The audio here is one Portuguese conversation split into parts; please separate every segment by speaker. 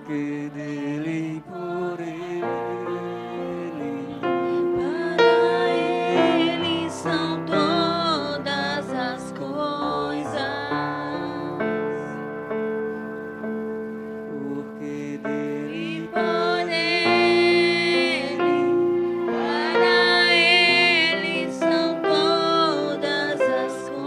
Speaker 1: porque dele, por ele,
Speaker 2: para ele são todas as coisas,
Speaker 1: porque dele,
Speaker 2: por ele, para ele são todas as coisas.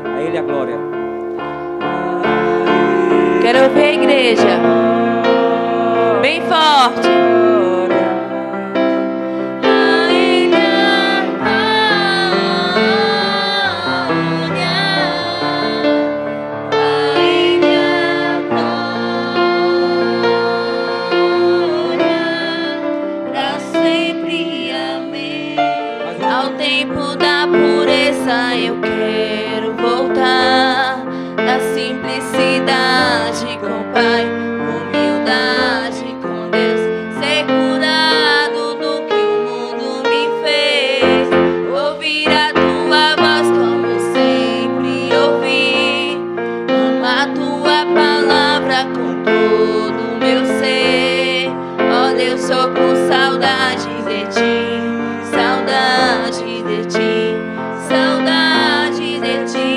Speaker 1: a ele a glória.
Speaker 2: Quero ouvir a igreja bem forte. A ele a glória, a ele a glória, pra sempre, amém. Ao tempo da pureza eu quero voltar, da simplicidade com o Pai, humildade com Deus, ser curado do que o mundo me fez, ouvir a tua voz como sempre ouvi, amar a tua palavra com todo o meu ser. Ó Deus, sou com saudade de ti, saudade de ti, saudade de ti.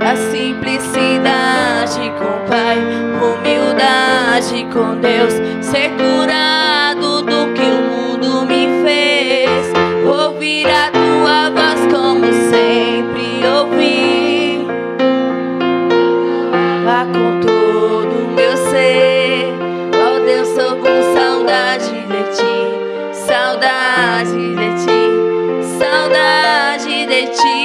Speaker 2: A simplicidade com o Pai, humildade com Deus, ser curado do que o mundo me fez, ouvir a tua voz como sempre ouvi, vá com todo o meu ser. Ó Deus, sou com saudade de ti, saudade de ti, saudade de ti.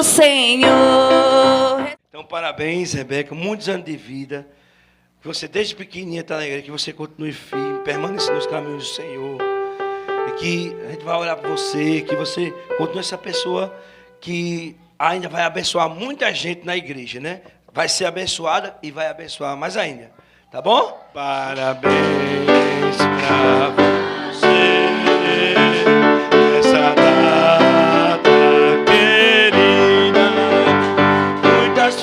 Speaker 2: Senhor.
Speaker 3: Então, parabéns, Rebeca, muitos anos de vida. Que você desde pequenininha está na igreja, que você continue firme, permaneça nos caminhos do Senhor. E que a gente vai orar por você, que você continue essa pessoa que ainda vai abençoar muita gente na igreja, né? Vai ser abençoada e vai abençoar mais ainda. Tá bom? Parabéns pra você nessa data querida. Muitas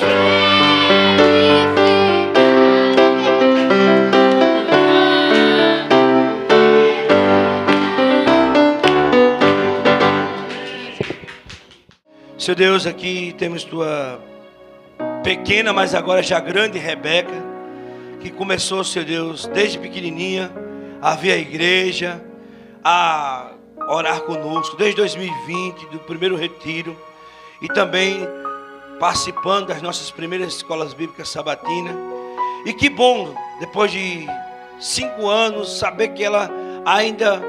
Speaker 3: Seu Deus, aqui temos tua pequena, mas agora já grande Rebeca, que começou, Seu Deus, desde pequenininha, a vir à igreja, a orar conosco, desde 2020, do primeiro retiro, e também participando das nossas primeiras escolas bíblicas sabatinas. E que bom, depois de 5 anos, saber que ela ainda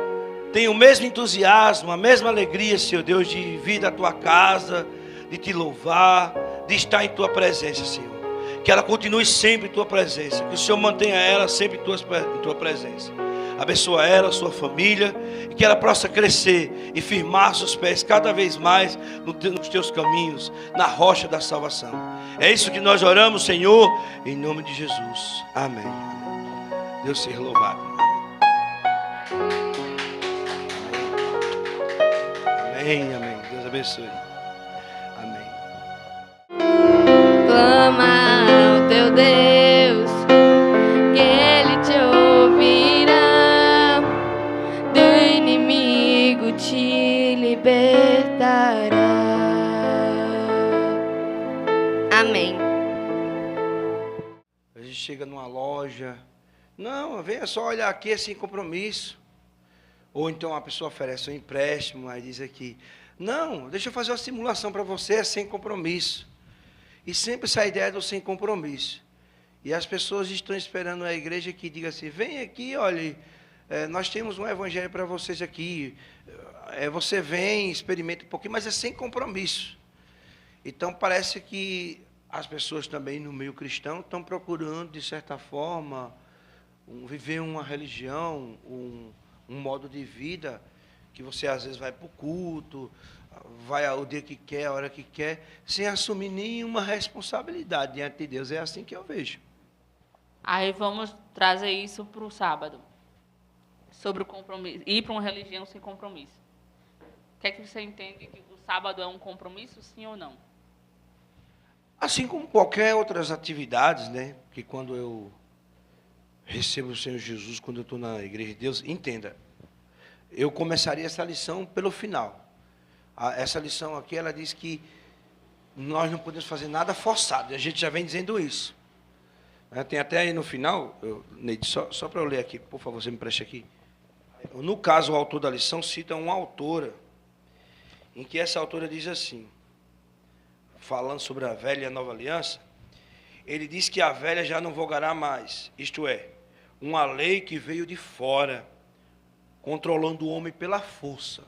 Speaker 3: tem o mesmo entusiasmo, a mesma alegria, Senhor Deus, de vir da tua casa, de te louvar, de estar em tua presença, Senhor. Que ela continue sempre em tua presença. Que o Senhor mantenha ela sempre em tua presença. Abençoa ela, sua família. E que ela possa crescer e firmar seus pés cada vez mais nos teus caminhos, na rocha da salvação. É isso que nós oramos, Senhor, em nome de Jesus. Amém. Deus seja louvado. Amém, amém. Deus abençoe. Amém.
Speaker 2: Clama ao teu Deus, que Ele te ouvirá, do inimigo te libertará. Amém.
Speaker 3: A gente chega numa loja, não, venha só olhar aqui, é sem compromisso. Ou então a pessoa oferece um empréstimo, aí diz aqui, não, deixa eu fazer uma simulação para você, é sem compromisso. E sempre essa ideia do sem compromisso. E as pessoas estão esperando a igreja que diga assim, vem aqui, olha, nós temos um evangelho para vocês aqui. Você vem, experimenta um pouquinho, mas é sem compromisso. Então parece que as pessoas também no meio cristão estão procurando, de certa forma, viver uma religião, um modo de vida, que você às vezes vai para o culto, vai o dia que quer, a hora que quer, sem assumir nenhuma responsabilidade diante de Deus. É assim que eu vejo.
Speaker 4: Aí vamos trazer isso para o sábado, sobre o compromisso, ir para uma religião sem compromisso. O que é que você entende que o sábado é um compromisso, sim ou não?
Speaker 3: Assim como qualquer outras atividades, né? Que quando eu recebo o Senhor Jesus, quando eu estou na igreja de Deus, entenda, eu começaria essa lição pelo final. Essa lição aqui, ela diz que nós não podemos fazer nada forçado, e a gente já vem dizendo isso. Tem até aí no final, Neide, só para eu ler aqui, por favor, você me preste aqui. No caso, o autor da lição cita uma autora, em que essa autora diz assim, falando sobre a velha e a nova aliança, ele diz que a velha já não vogará mais, isto é, uma lei que veio de fora, controlando o homem pela força.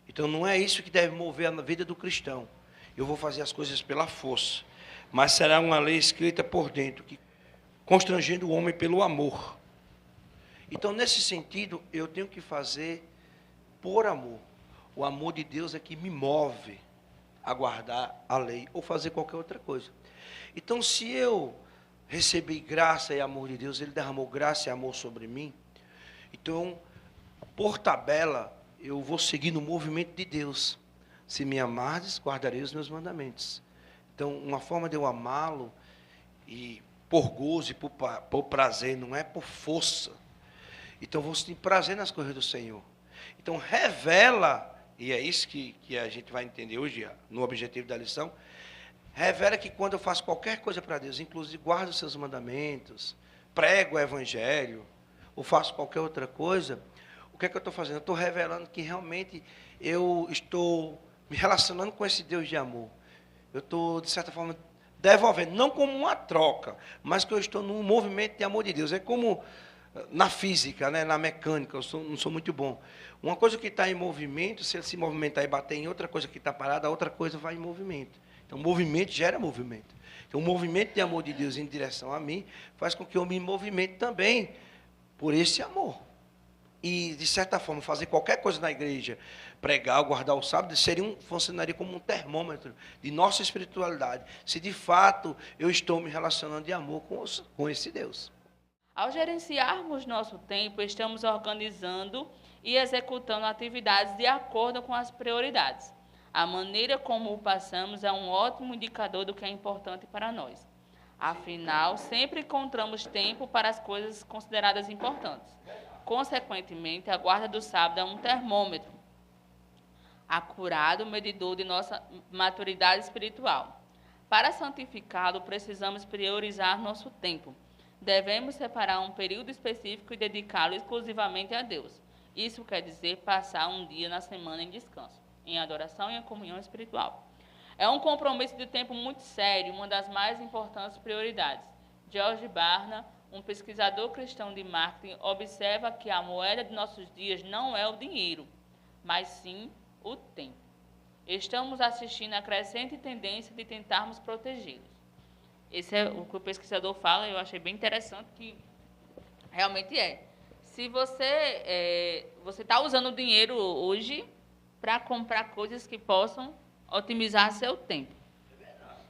Speaker 3: Então não é isso que deve mover a vida do cristão. Eu vou fazer as coisas pela força, mas será uma lei escrita por dentro, constrangendo o homem pelo amor. Então, nesse sentido, eu tenho que fazer por amor. O amor de Deus é que me move a guardar a lei ou fazer qualquer outra coisa. Então, se eu recebi graça e amor de Deus, Ele derramou graça e amor sobre mim, então, por tabela, eu vou seguir no movimento de Deus. Se me amardes, guardarei os meus mandamentos. Então, uma forma de eu amá-lo, e por gozo e por prazer, não é por força. Então, vou sentir prazer nas coisas do Senhor. Então, revela, e é isso que a gente vai entender hoje, no objetivo da lição, revela que quando eu faço qualquer coisa para Deus, inclusive guardo os seus mandamentos, prego o evangelho, ou faço qualquer outra coisa, o que é que eu estou fazendo? Eu estou revelando que realmente eu estou me relacionando com esse Deus de amor. Eu estou, de certa forma, devolvendo, não como uma troca, mas que eu estou num movimento de amor de Deus. É como na física, né, na mecânica, não sou muito bom. Uma coisa que está em movimento, se ele se movimentar e bater em outra coisa que está parada, a outra coisa vai em movimento. Então, movimento gera movimento. Então, o movimento de amor de Deus em direção a mim faz com que eu me movimente também por esse amor. E, de certa forma, fazer qualquer coisa na igreja, pregar, guardar o sábado, funcionaria como um termômetro de nossa espiritualidade, se de fato eu estou me relacionando de amor com esse Deus.
Speaker 4: Ao gerenciarmos nosso tempo, estamos organizando e executando atividades de acordo com as prioridades. A maneira como o passamos é um ótimo indicador do que é importante para nós. Afinal, sempre encontramos tempo para as coisas consideradas importantes. Consequentemente, a guarda do sábado é um termômetro acurado, medidor de nossa maturidade espiritual. Para santificá-lo, precisamos priorizar nosso tempo. Devemos separar um período específico e dedicá-lo exclusivamente a Deus. Isso quer dizer passar um dia na semana em descanso, em adoração e em comunhão espiritual. É um compromisso de tempo muito sério, uma das mais importantes prioridades. George Barna, um pesquisador cristão de marketing, observa que a moeda de nossos dias não é o dinheiro, mas sim o tempo. Estamos assistindo à crescente tendência de tentarmos protegê-los. Esse é o que o pesquisador fala, eu achei bem interessante, que realmente é. Se você está usando o dinheiro hoje para comprar coisas que possam otimizar seu tempo.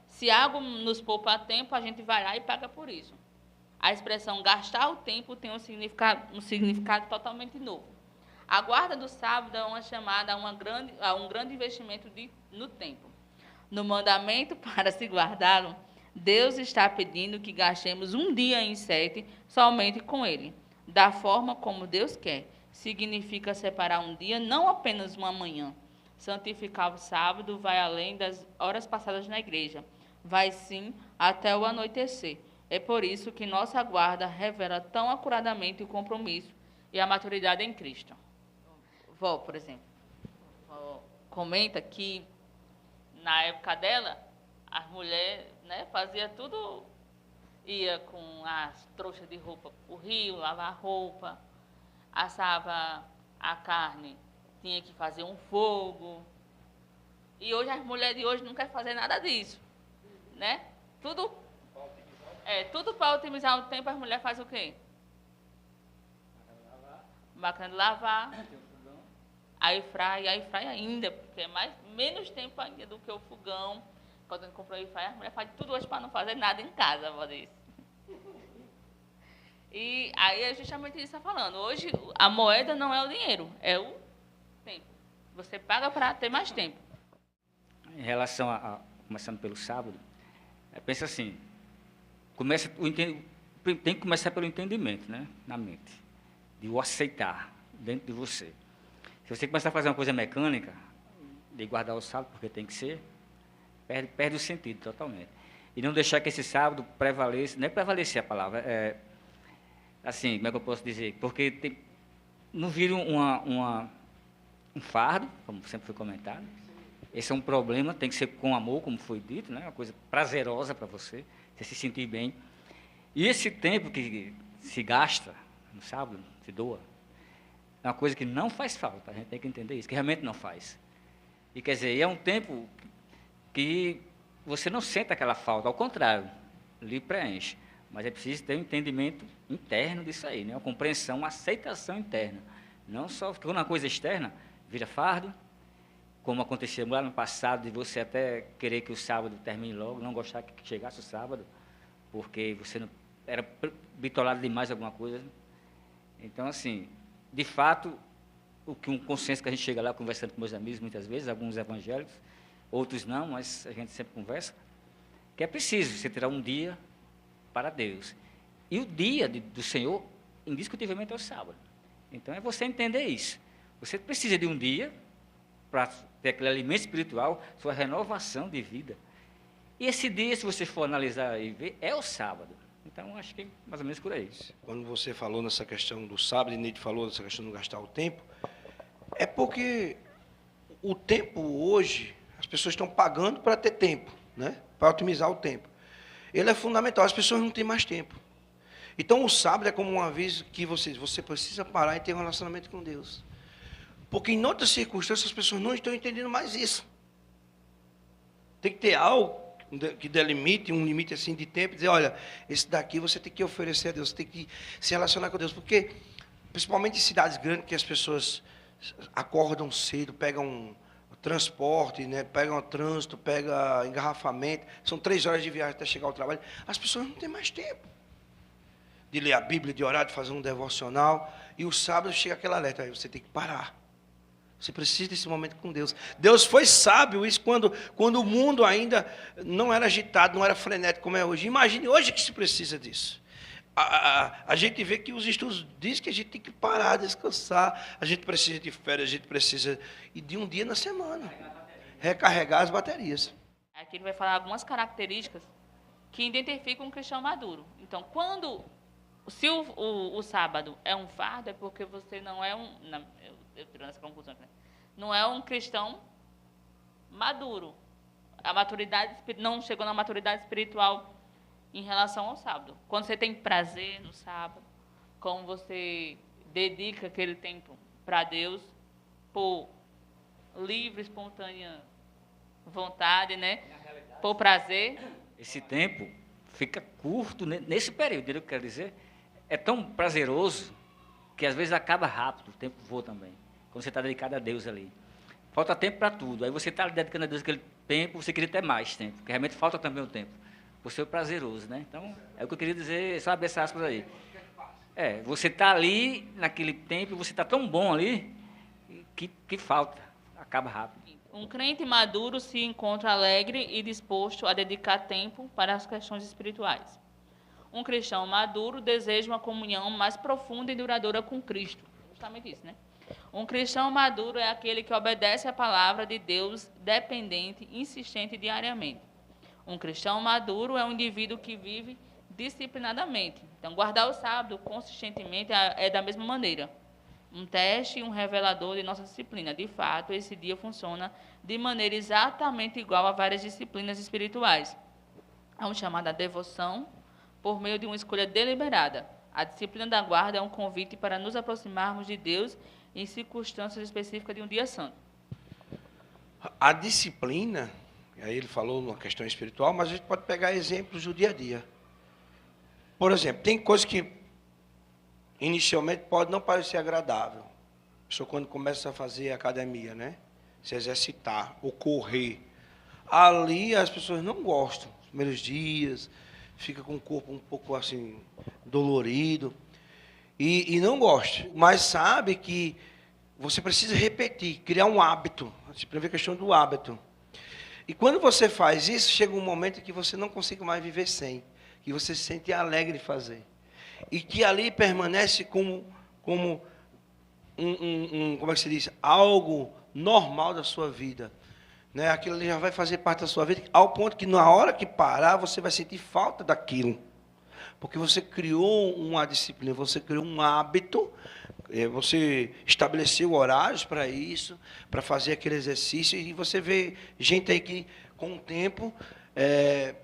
Speaker 4: Se algo nos poupa tempo, a gente vai lá e paga por isso. A expressão gastar o tempo tem um significado totalmente novo. A guarda do sábado é uma chamada a um grande investimento no tempo. No mandamento para se guardá-lo, Deus está pedindo que gastemos um dia em 7 somente com ele, da forma como Deus quer. Significa separar um dia, não apenas uma manhã. Santificar o sábado vai além das horas passadas na igreja. Vai sim até o anoitecer. É por isso que nossa guarda revela tão acuradamente o compromisso e a maturidade em Cristo. Vó, por exemplo, comenta que na época dela, as mulheres, né, fazia tudo, ia com as trouxas de roupa para o rio, lavar roupa, assava a carne, tinha que fazer um fogo. E hoje as mulheres de hoje não querem fazer nada disso, né? Tudo para otimizar o tempo, as mulheres fazem o quê? Máquina de lavar. Air fry ainda, porque é menos tempo ainda do que o fogão. Quando a gente comprou air fry, a mulher faz tudo hoje para não fazer nada em casa, vou dizer. E aí é justamente isso que está falando. Hoje a moeda não é o dinheiro, é o tempo. Você paga para ter mais tempo.
Speaker 5: Em relação começando pelo sábado, pensa assim, tem que começar pelo entendimento, né, na mente, de o aceitar dentro de você. Se você começar a fazer uma coisa mecânica, de guardar o sábado porque tem que ser, perde o sentido totalmente. E não deixar que esse sábado prevaleça, não é prevalecer a palavra, assim, como é que eu posso dizer? Porque não vira um fardo, como sempre foi comentado. Esse é um problema, tem que ser com amor, como foi dito, né? Uma coisa prazerosa para você se sentir bem. E esse tempo que se gasta no sábado, se doa, é uma coisa que não faz falta, a gente tem que entender isso, que realmente não faz. E quer dizer, é um tempo que você não sente aquela falta, ao contrário, lhe preenche. Mas é preciso ter um entendimento interno disso aí, né? Uma compreensão, uma aceitação interna. Não só quando uma coisa externa vira fardo, como aconteceu lá no passado, de você até querer que o sábado termine logo, não gostar que chegasse o sábado, porque você não era bitolado demais alguma coisa. Então, assim, de fato, um consenso que a gente chega lá conversando com meus amigos, muitas vezes, alguns evangélicos, outros não, mas a gente sempre conversa, que é preciso você tirar um dia para Deus. E o dia do Senhor, indiscutivelmente, é o sábado. Então, é você entender isso. Você precisa de um dia para ter aquele alimento espiritual, sua renovação de vida. E esse dia, se você for analisar e ver, é o sábado. Então, acho que é mais ou menos por aí.
Speaker 3: Quando você falou nessa questão do sábado, e Neide falou nessa questão de não gastar o tempo, é porque o tempo hoje, as pessoas estão pagando para ter tempo, né? Para otimizar o tempo. Ele é fundamental, as pessoas não têm mais tempo. Então, o sábado é como um aviso que você precisa parar e ter um relacionamento com Deus. Porque em outras circunstâncias, as pessoas não estão entendendo mais isso. Tem que ter algo que delimite, um limite assim de tempo, dizer, olha, esse daqui você tem que oferecer a Deus, você tem que se relacionar com Deus, porque, principalmente em cidades grandes, que as pessoas acordam cedo, pegam transporte, né, pegam trânsito, pegam engarrafamento, são 3 horas de viagem até chegar ao trabalho, as pessoas não têm mais tempo de ler a Bíblia, de orar, de fazer um devocional, e o sábado chega aquele alerta, aí você tem que parar. Você precisa desse momento com Deus. Deus foi sábio isso quando o mundo ainda não era agitado, não era frenético como é hoje. Imagine hoje que se precisa disso. A gente vê que os estudos dizem que a gente tem que parar, descansar. A gente precisa de férias, a gente precisa de um dia na semana. Recarregar as baterias.
Speaker 4: Aqui ele vai falar algumas características que identificam um cristão maduro. Então, se o sábado é um fardo, é porque você não é eu tirando essa conclusão, né? Não é um cristão maduro. A maturidade não chegou na maturidade espiritual em relação ao sábado. Quando você tem prazer no sábado, como você dedica aquele tempo para Deus por livre, espontânea vontade, né? Por prazer.
Speaker 5: Esse tempo fica curto nesse período, entendeu o que eu quero dizer? É tão prazeroso que às vezes acaba rápido, o tempo voa também. Quando você está dedicado a Deus ali. Falta tempo para tudo. Aí você está dedicando a Deus aquele tempo, você queria ter mais tempo, porque realmente falta também o tempo. Por ser prazeroso, né? Então, é o que eu queria dizer, só abrir essas aspas aí. Você está ali, naquele tempo, você está tão bom ali, que falta, acaba rápido.
Speaker 4: Um crente maduro se encontra alegre e disposto a dedicar tempo para as questões espirituais. Um cristão maduro deseja uma comunhão mais profunda e duradoura com Cristo. Justamente isso, né? Um cristão maduro é aquele que obedece à palavra de Deus, dependente, insistente diariamente. Um cristão maduro é um indivíduo que vive disciplinadamente. Então, guardar o sábado consistentemente é da mesma maneira. Um teste e um revelador de nossa disciplina. De fato, esse dia funciona de maneira exatamente igual a várias disciplinas espirituais. É um chamado à devoção por meio de uma escolha deliberada. A disciplina da guarda é um convite para nos aproximarmos de Deus em circunstâncias específicas de um dia santo.
Speaker 3: A disciplina, aí ele falou numa questão espiritual, mas a gente pode pegar exemplos do dia a dia. Por exemplo, tem coisas que inicialmente pode não parecer agradável. A pessoa quando começa a fazer academia, né? Se exercitar, ou correr. Ali as pessoas não gostam. Os primeiros dias, fica com o corpo um pouco assim, dolorido. E não gosta. Mas sabe que você precisa repetir, criar um hábito. Para ver a questão do hábito. E quando você faz isso, chega um momento que você não consegue mais viver sem. Que você se sente alegre de fazer. E que ali permanece como como é que se diz? Algo normal da sua vida. Né? Aquilo ali já vai fazer parte da sua vida, ao ponto que na hora que parar, você vai sentir falta daquilo. Porque você criou uma disciplina, você criou um hábito, você estabeleceu horários para isso, para fazer aquele exercício, e você vê gente aí que, com o tempo,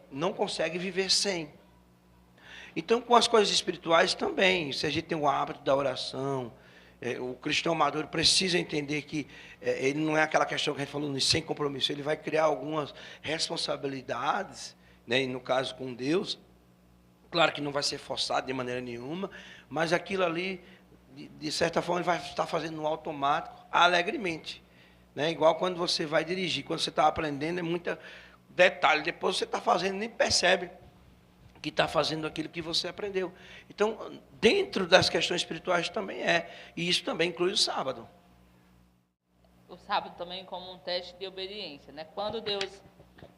Speaker 3: não consegue viver sem. Então, com as coisas espirituais também, se a gente tem o hábito da oração, o cristão maduro precisa entender que ele não é aquela questão que a gente falou, sem compromisso, ele vai criar algumas responsabilidades, né, e no caso com Deus, claro que não vai ser forçado de maneira nenhuma, mas aquilo ali, de certa forma, ele vai estar fazendo no automático, alegremente. Né? Igual quando você vai dirigir, quando você está aprendendo, é muito detalhe, depois você está fazendo, nem percebe que está fazendo aquilo que você aprendeu. Então, dentro das questões espirituais também e isso também inclui o sábado.
Speaker 4: O sábado também como um teste de obediência. Né? Quando Deus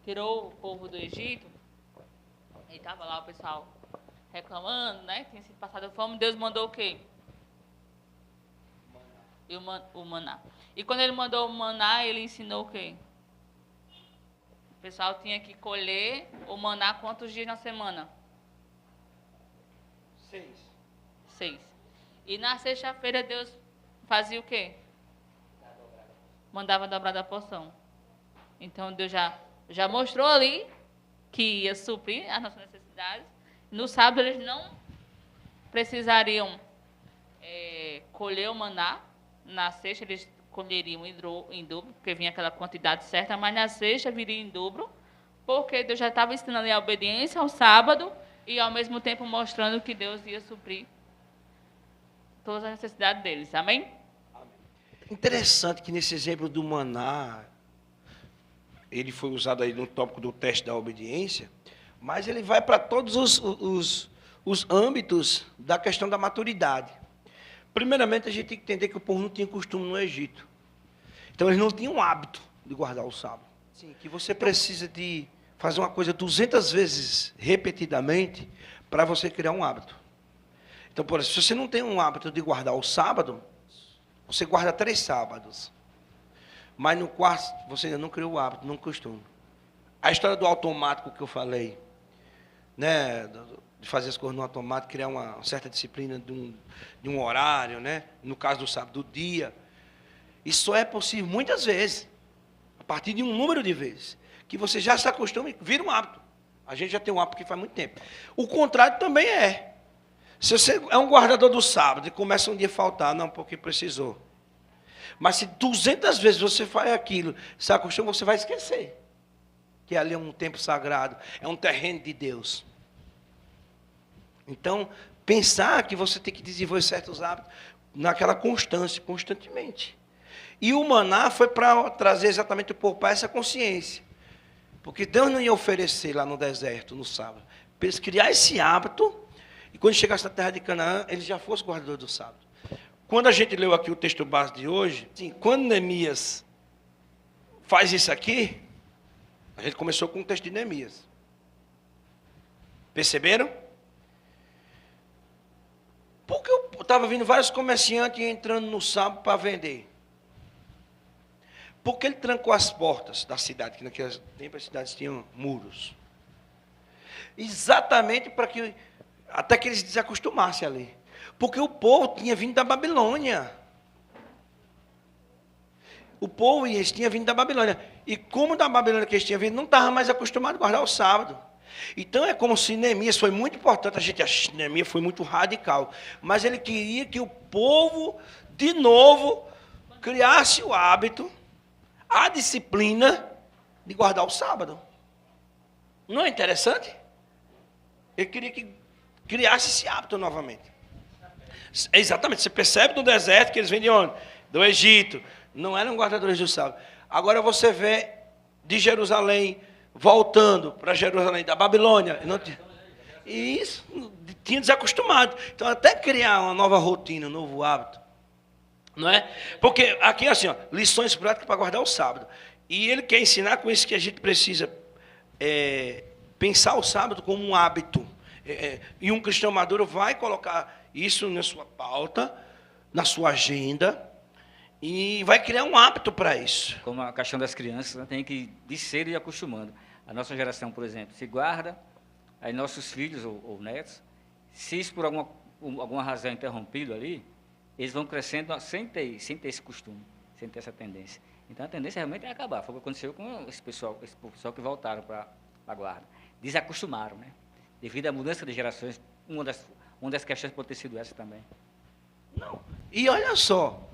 Speaker 4: tirou o povo do Egito, e estava lá o pessoal reclamando, né? Tinha sido passado fome, Deus mandou o quê? O maná. E quando ele mandou o maná, ele ensinou o quê? O pessoal tinha que colher o maná quantos dias na semana? 6. E na sexta-feira Deus fazia o quê? Mandava dobrar da porção. Então Deus já mostrou ali que ia suprir as nossas necessidades. No sábado eles não precisariam colher o maná. Na sexta eles colheriam em dobro, porque vinha aquela quantidade certa, mas na sexta viria em dobro, porque Deus já estava ensinando a obediência ao sábado e ao mesmo tempo mostrando que Deus ia suprir todas as necessidades deles. Amém?
Speaker 3: Interessante que nesse exemplo do maná, ele foi usado aí no tópico do teste da obediência, mas ele vai para todos os âmbitos da questão da maturidade. Primeiramente, a gente tem que entender que o povo não tinha costume no Egito. Então, eles não tinham o hábito de guardar o sábado. Sim, que você precisa de fazer uma coisa 200 vezes, repetidamente, para você criar um hábito. Então, por exemplo, se você não tem um hábito de guardar o sábado, você guarda 3 sábados. Mas no quarto, você ainda não criou o hábito, não costume. A história do automático que eu falei, né, de fazer as coisas no automático, criar uma certa disciplina de um horário, né, no caso do sábado, do dia, isso só é possível muitas vezes, a partir de um número de vezes, que você já se acostuma e vira um hábito. A gente já tem um hábito que faz muito tempo. O contrário também é. Se você é um guardador do sábado e começa um dia a faltar, não, porque precisou. Mas se 200 vezes você faz aquilo, se acostuma, você vai esquecer. Que ali é um tempo sagrado, é um terreno de Deus. Então, pensar que você tem que desenvolver certos hábitos naquela constância, constantemente. E o maná foi para trazer exatamente o povo para essa consciência. Porque Deus não ia oferecer lá no deserto, no sábado. Para eles criar esse hábito, e quando chegasse na terra de Canaã, eles já fossem guardadores do sábado. Quando a gente leu aqui o texto base de hoje, assim, quando Neemias faz isso aqui, a gente começou com o texto de Neemias. Perceberam? Porque eu estava vendo vários comerciantes entrando no sábado para vender. Porque ele trancou as portas da cidade, que naquele tempo as cidades tinham muros. Exatamente para que, até que eles desacostumassem ali. Porque o povo tinha vindo da Babilônia. O povo eles tinha vindo da Babilônia. E como da Babilônia que eles tinham vindo, não estava mais acostumado a guardar o sábado. Então é como se Neemias foi muito importante. A gente acha que Neemias foi muito radical. Mas ele queria que o povo, de novo, criasse o hábito, a disciplina de guardar o sábado. Não é interessante? Ele queria que criasse esse hábito novamente. Exatamente, você percebe no deserto que eles vêm de onde? Do Egito. Não eram guardadores do sábado. Agora você vê de Jerusalém, voltando para Jerusalém, da Babilônia. E isso, tinha desacostumado. Então, até criar uma nova rotina, um novo hábito. Não é? Porque aqui, assim, ó, lições práticas para guardar o sábado. E ele quer ensinar com isso que a gente precisa pensar o sábado como um hábito. E um cristão maduro vai colocar isso na sua pauta, na sua agenda, e vai criar um hábito para isso.
Speaker 5: Como a questão das crianças, né, tem que de cedo ir acostumando. A nossa geração, por exemplo, se guarda, aí nossos filhos ou netos, se isso por alguma razão é interrompido ali, eles vão crescendo sem ter esse costume, sem ter essa tendência. Então a tendência realmente é acabar. Foi o que aconteceu com esse pessoal que voltaram para a guarda. Desacostumaram, né? Devido à mudança de gerações, uma das questões pode ter sido essa também.
Speaker 3: Não. E olha só,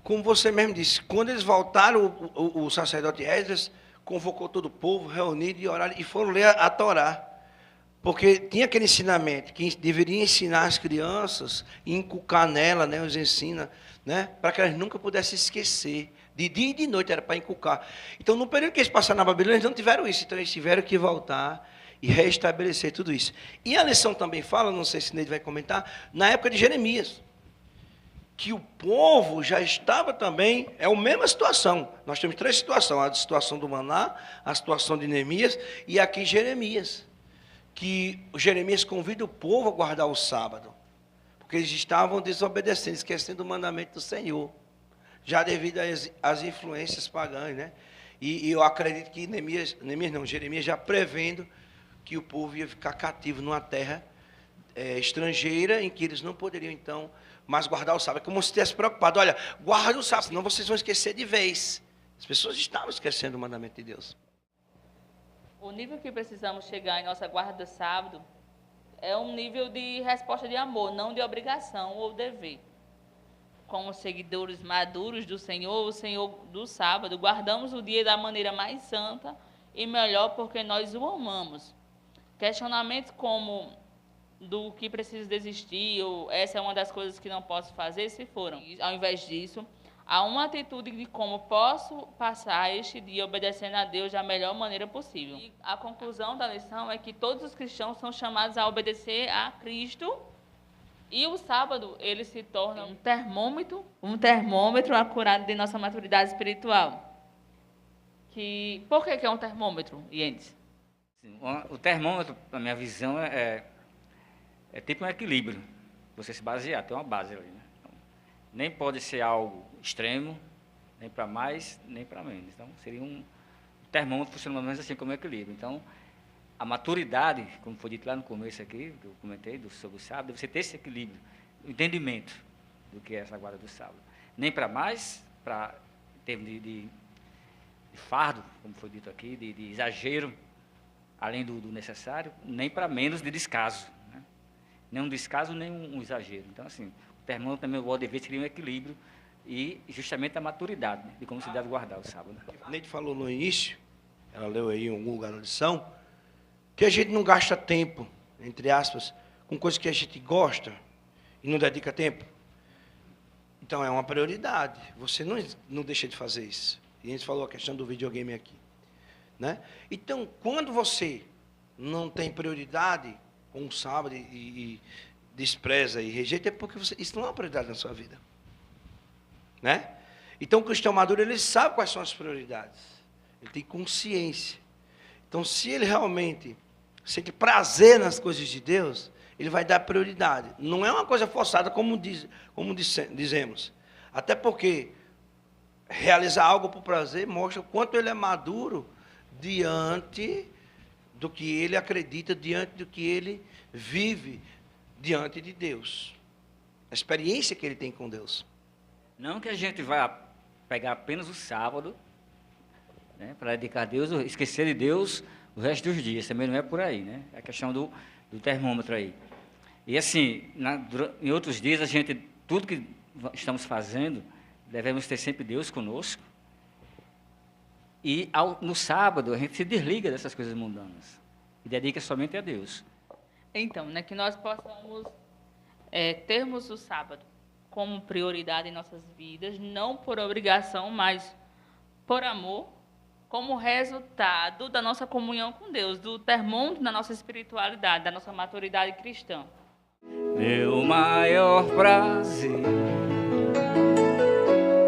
Speaker 3: como você mesmo disse, quando eles voltaram, o sacerdote Esdras convocou todo o povo, reunido e oraram, e foram ler a Torá. Porque tinha aquele ensinamento que deveria ensinar as crianças, e inculcar nela, né, os ensina, né, para que elas nunca pudessem esquecer. De dia e de noite era para inculcar. Então, no período que eles passaram na Babilônia, eles não tiveram isso. Então, eles tiveram que voltar e restabelecer tudo isso. E a lição também fala, não sei se Neide vai comentar, na época de Jeremias, que o povo já estava também, é a mesma situação. Nós temos três situações, a situação do maná, a situação de Neemias e aqui Jeremias. Que Jeremias convida o povo a guardar o sábado, porque eles estavam desobedecendo, esquecendo o mandamento do Senhor, já devido às influências pagãs, né? E eu acredito que Jeremias já prevendo que o povo ia ficar cativo numa terra estrangeira, em que eles não poderiam, então, mais guardar o sábado. É como se estivesse preocupado, olha, guarda o sábado, senão vocês vão esquecer de vez. As pessoas estavam esquecendo o mandamento de Deus.
Speaker 4: O nível que precisamos chegar em nossa guarda do sábado é um nível de resposta de amor, não de obrigação ou dever. Como seguidores maduros do Senhor, o Senhor do sábado, guardamos o dia da maneira mais santa e melhor porque nós o amamos. Questionamentos como do que preciso desistir, ou essa é uma das coisas que não posso fazer, se foram. Ao invés disso, há uma atitude de como posso passar este dia obedecendo a Deus da melhor maneira possível. E a conclusão da lição é que todos os cristãos são chamados a obedecer a Cristo, e o sábado ele se torna um termômetro acurado de nossa maturidade espiritual. Por que é um termômetro, Yendes?
Speaker 5: O termômetro, na minha visão, é tipo um equilíbrio. Você se basear, tem uma base ali, né? Então, nem pode ser algo extremo, nem para mais, nem para menos. Então, seria um termômetro funcionando mais ou menos assim como equilíbrio. Então, a maturidade, como foi dito lá no começo aqui, que eu comentei sobre o sábado, você ter esse equilíbrio, o entendimento do que é essa guarda do sábado. Nem para mais, em termos de fardo, como foi dito aqui, de exagero, além do necessário, nem para menos de descaso. Né? Nem um descaso, nem um exagero. Então, assim, o termômetro também, o dever seria um equilíbrio e justamente a maturidade, né, de como se deve guardar o sábado.
Speaker 3: A Neide falou no início, ela leu aí em algum lugar na lição, que a gente não gasta tempo, entre aspas, com coisas que a gente gosta e não dedica tempo? Então é uma prioridade. Você não deixa de fazer isso. E a gente falou a questão do videogame aqui, né? Então, quando você não tem prioridade com o sábado e despreza e rejeita, é porque isso não é uma prioridade na sua vida, né? Então, o cristão maduro, ele sabe quais são as prioridades. Ele tem consciência. Então, se ele realmente sente prazer nas coisas de Deus, ele vai dar prioridade. Não é uma coisa forçada, como dizemos. Até porque realizar algo por prazer mostra o quanto ele é maduro diante do que ele acredita, diante do que ele vive diante de Deus. A experiência que ele tem com Deus.
Speaker 5: Não que a gente vá pegar apenas o sábado, né, para dedicar a Deus, esquecer de Deus o resto dos dias. Também não é por aí, né? É a questão do termômetro aí. E assim, em outros dias, tudo que estamos fazendo, devemos ter sempre Deus conosco. E no sábado, a gente se desliga dessas coisas mundanas e dedica somente a Deus.
Speaker 4: Então, né, que nós possamos termos o sábado como prioridade em nossas vidas, não por obrigação, mas por amor, como resultado da nossa comunhão com Deus, do termômetro da nossa espiritualidade, da nossa maturidade cristã.
Speaker 5: Meu maior prazer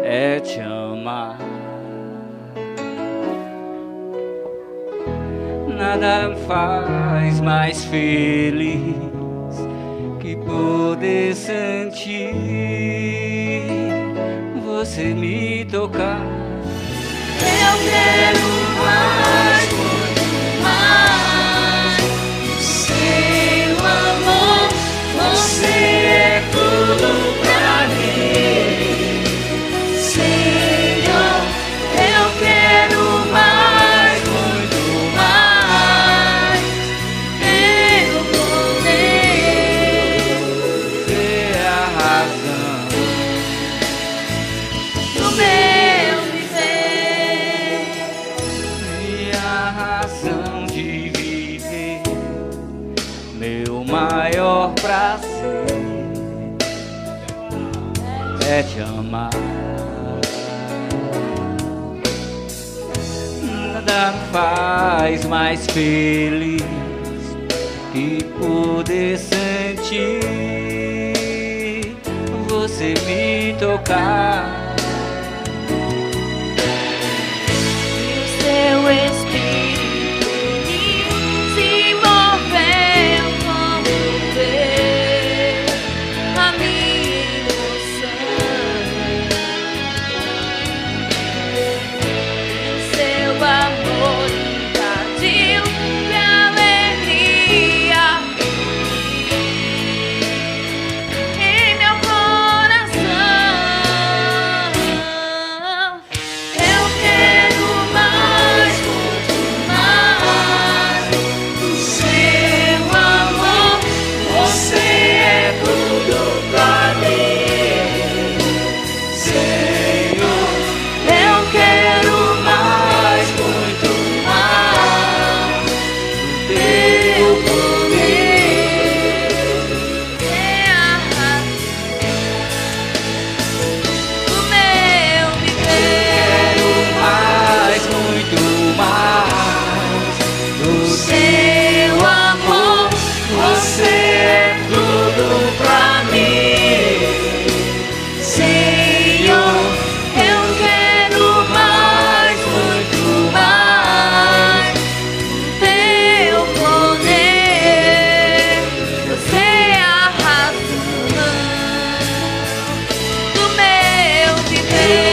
Speaker 5: é te amar. Nada me faz mais feliz que poder sentir você me tocar.
Speaker 2: Eu quero mais, muito mais. Seu amor, você é tudo pra mim. Senhor, eu quero mais, muito mais. Eu poder
Speaker 5: Ser a razão
Speaker 2: do meu viver.
Speaker 5: minha razão de viver, meu maior prazer é te amar. Nada me faz mais feliz que poder sentir você me tocar.
Speaker 2: E o seu espírito em mim se moveu como ver a minha emoção. E o seu amor invadiu minha alegria em meu coração. Eu quero mais, muito mais. O seu amor, você é tudo pra mim. Senhor, eu quero mais, muito mais. Teu poder é a razão do meu viver.
Speaker 5: Mais, muito mais do
Speaker 2: Seu amor, você é tudo pra mim. Senhor, eu quero mais, muito mais. Teu poder, você é a razão do meu viver.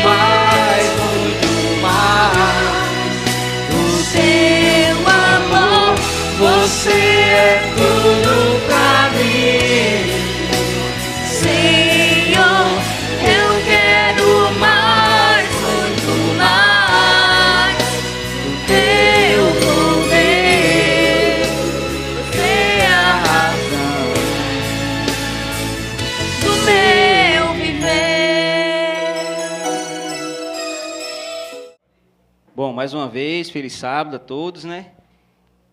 Speaker 5: mais, muito mais do
Speaker 2: Seu amor,
Speaker 5: você é tudo pra mim.
Speaker 2: Senhor, eu quero mais, muito mais. Do teu poder, você é a razão do meu viver.
Speaker 1: Bom, mais uma vez, feliz sábado a todos, né?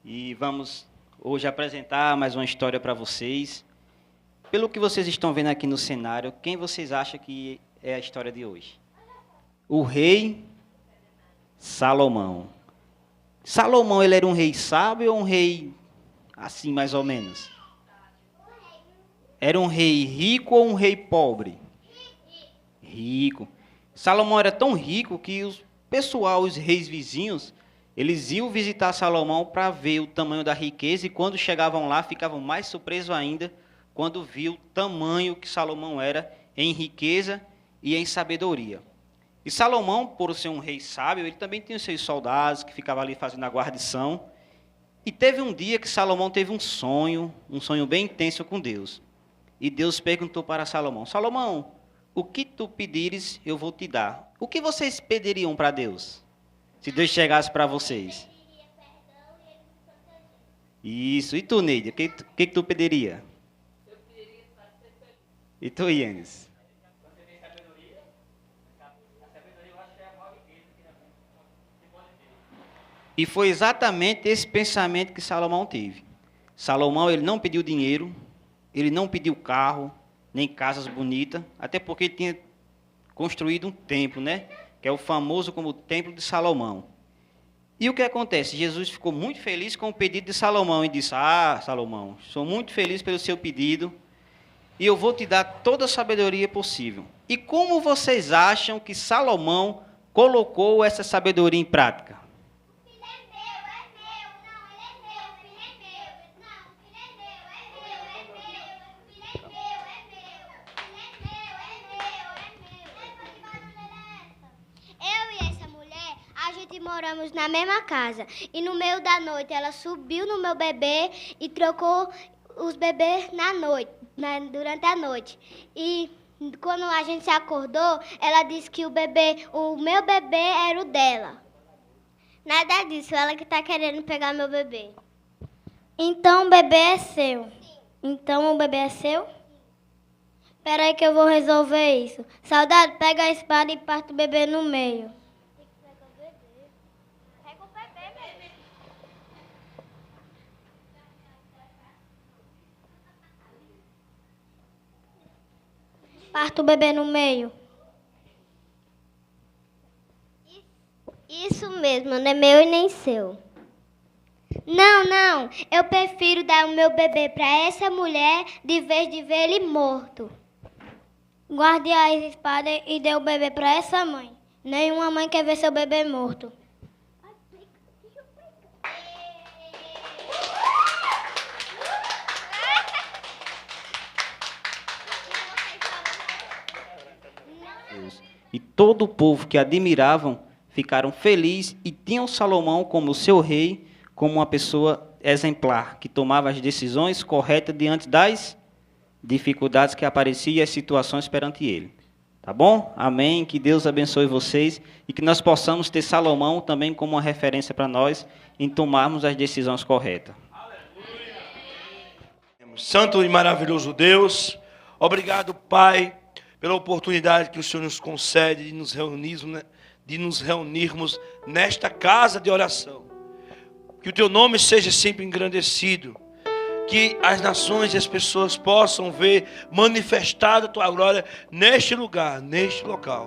Speaker 1: E vamos
Speaker 6: hoje apresentar mais uma história para vocês. Pelo que vocês estão vendo aqui no cenário, quem vocês acham que é a história de hoje? O rei Salomão. Salomão, ele era um rei sábio ou um rei assim, mais ou menos? Era um rei rico ou um rei pobre? Rico. Salomão era tão rico que os reis vizinhos, eles iam visitar Salomão para ver o tamanho da riqueza, e quando chegavam lá, ficavam mais surpresos ainda quando viu o tamanho que Salomão era em riqueza e em sabedoria. E Salomão, por ser um rei sábio, ele também tinha os seus soldados que ficavam ali fazendo a guarnição. E teve um dia que Salomão teve um sonho bem intenso com Deus. E Deus perguntou para Salomão: Salomão, o que tu pedires, eu vou te dar. O que vocês pediriam para Deus? Se Deus chegasse para vocês. Isso. E tu, Neide, o que tu pediria? Eu pediria para ser feliz. E tu, Yannis? Você tem sabedoria? A sabedoria eu acho que é a maior riqueza que pode ter. E foi exatamente esse pensamento que Salomão teve. Salomão, ele não pediu dinheiro, ele não pediu carro, nem casas bonitas, até porque ele tinha construído um templo, né? Que é o famoso como o Templo de Salomão. E o que acontece? Jesus ficou muito feliz com o pedido de Salomão e disse: Salomão, sou muito feliz pelo seu pedido e eu vou te dar toda a sabedoria possível. E como vocês acham que Salomão colocou essa sabedoria em prática?
Speaker 7: Moramos na mesma casa e no meio da noite ela subiu no meu bebê e trocou os bebês durante a noite. E quando a gente se acordou, ela disse que o meu bebê era o dela. Nada disso, ela que está querendo pegar meu bebê. Então o bebê é seu. Então o bebê é seu? Espera aí que eu vou resolver isso. Saudade, pega a espada e parte o bebê no meio. Parta o bebê no meio. Isso mesmo, não é meu e nem seu. Não, eu prefiro dar o meu bebê para essa mulher de vez de ver ele morto. Guarde a espada e dê o bebê para essa mãe. Nenhuma mãe quer ver seu bebê morto.
Speaker 6: E todo o povo que admiravam ficaram felizes e tinham Salomão como seu rei, como uma pessoa exemplar, que tomava as decisões corretas diante das dificuldades que apareciam e as situações perante ele. Tá bom? Amém. Que Deus abençoe vocês e que nós possamos ter Salomão também como uma referência para nós em tomarmos as decisões corretas.
Speaker 3: Santo e maravilhoso Deus, obrigado, Pai, pela oportunidade que o Senhor nos concede de nos reunirmos nesta casa de oração. Que o Teu nome seja sempre engrandecido. Que as nações e as pessoas possam ver manifestada a Tua glória neste lugar, neste local.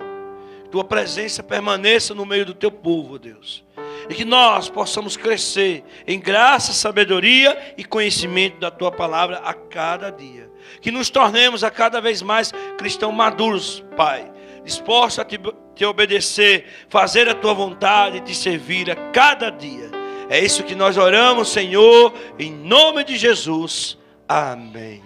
Speaker 3: Que Tua presença permaneça no meio do Teu povo, Deus. E que nós possamos crescer em graça, sabedoria e conhecimento da Tua palavra a cada dia. Que nos tornemos a cada vez mais cristãos maduros, Pai, dispostos a te obedecer, fazer a Tua vontade e te servir a cada dia. É isso que nós oramos, Senhor, em nome de Jesus. Amém.